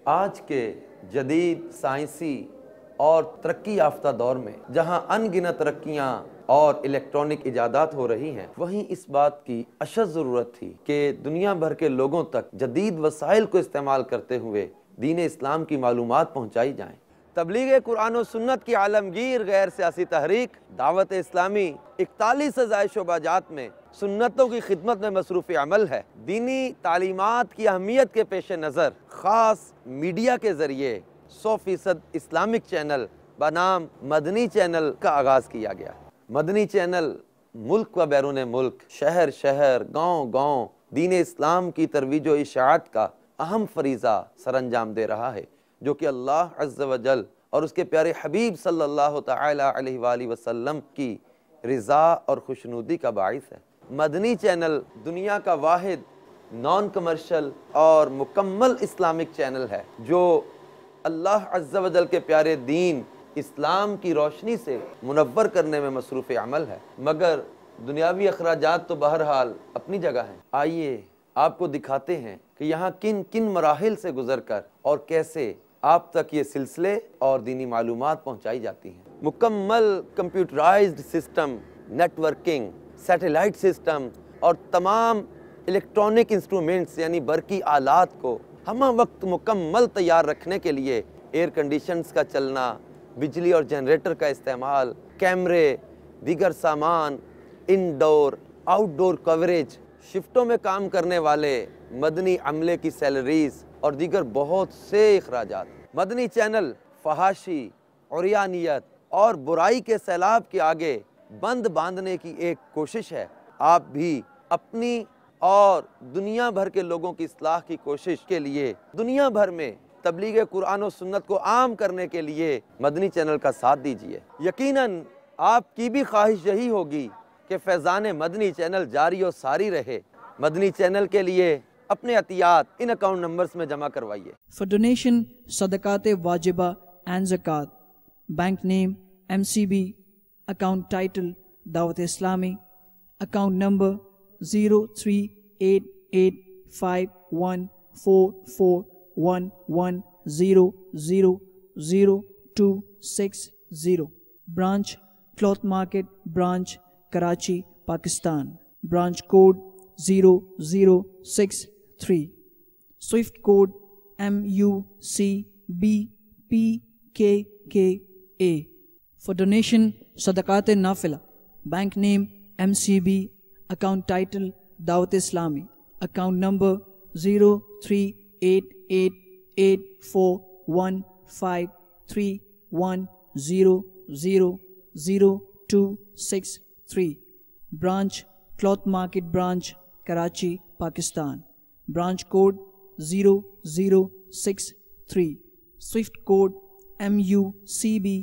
آج کے جدید سائنسی اور ترقی یافتہ دور میں جہاں ان گنت ترقیاں اور الیکٹرانک ایجادات ہو رہی ہیں، وہیں اس بات کی اشد ضرورت تھی کہ دنیا بھر کے لوگوں تک جدید وسائل کو استعمال کرتے ہوئے دین اسلام کی معلومات پہنچائی جائیں۔ تبلیغ قرآن و سنت کی عالمگیر غیر سیاسی تحریک دعوت اسلامی 41 سے زائد شعبہ جات میں سنتوں کی خدمت میں مصروف عمل ہے۔ دینی تعلیمات کی اہمیت کے پیش نظر خاص میڈیا کے ذریعے 100% اسلامک چینل بنام مدنی چینل کا آغاز کیا گیا۔ مدنی چینل ملک و بیرون ملک، شہر شہر، گاؤں گاؤں دین اسلام کی ترویج و اشاعت کا اہم فریضہ سر انجام دے رہا ہے، جو کہ اللہ عز و جل اور اس کے پیارے حبیب صلی اللہ تعالی علیہ وآلہ وسلم کی رضا اور خوشنودی کا باعث ہے۔ مدنی چینل دنیا کا واحد نان کمرشل اور مکمل اسلامک چینل ہے جو اللہ عز و جل کے پیارے دین اسلام کی روشنی سے منور کرنے میں مصروف عمل ہے، مگر دنیاوی اخراجات تو بہرحال اپنی جگہ ہیں۔ آئیے آپ کو دکھاتے ہیں کہ یہاں کن کن مراحل سے گزر کر اور کیسے آپ تک یہ سلسلے اور دینی معلومات پہنچائی جاتی ہیں۔ مکمل computerized system, networking, satellite system اور تمام الیکٹرانک انسٹرومنٹس یعنی برقی آلات کو ہمہ وقت مکمل تیار رکھنے کے لیے ایئر کنڈیشنز کا چلنا، بجلی اور جنریٹر کا استعمال، کیمرے، دیگر سامان، انڈور آؤٹ ڈور کوریج، شفٹوں میں کام کرنے والے مدنی عملے کی سیلریز اور دیگر بہت سے اخراجات۔ مدنی چینل فحاشی، عریانیت اور برائی کے سیلاب کے آگے بند باندھنے کی ایک کوشش ہے۔ آپ بھی اپنی اور دنیا بھر کے لوگوں کی اصلاح کی کوشش کے لیے دنیا بھر میں تبلیغ قرآن و سنت کو عام کرنے کے لیے مدنی چینل کا ساتھ دیجیے۔ یقیناً آپ کی بھی خواہش یہی ہوگی کہ فیضان مدنی چینل جاری و ساری رہے۔ مدنی چینل کے لیے اپنے عطیات ان اکاؤنٹ نمبرز میں جمع کروائیے۔ For donation, صدقات واجبہ and zakat, bank name MCB, account title Dawat Islami, account number 03885411000260, branch Cloth Market Branch, Karachi, Pakistan, branch code 0063, Swift code MUCBPKKA. For donation, Sadaqat Nafila, bank name MCB, account title Dawat Islami, account number 0388841531000263, branch Cloth Market Branch, Karachi, Pakistan, branch code 0063, Swift code MUCBPKKA.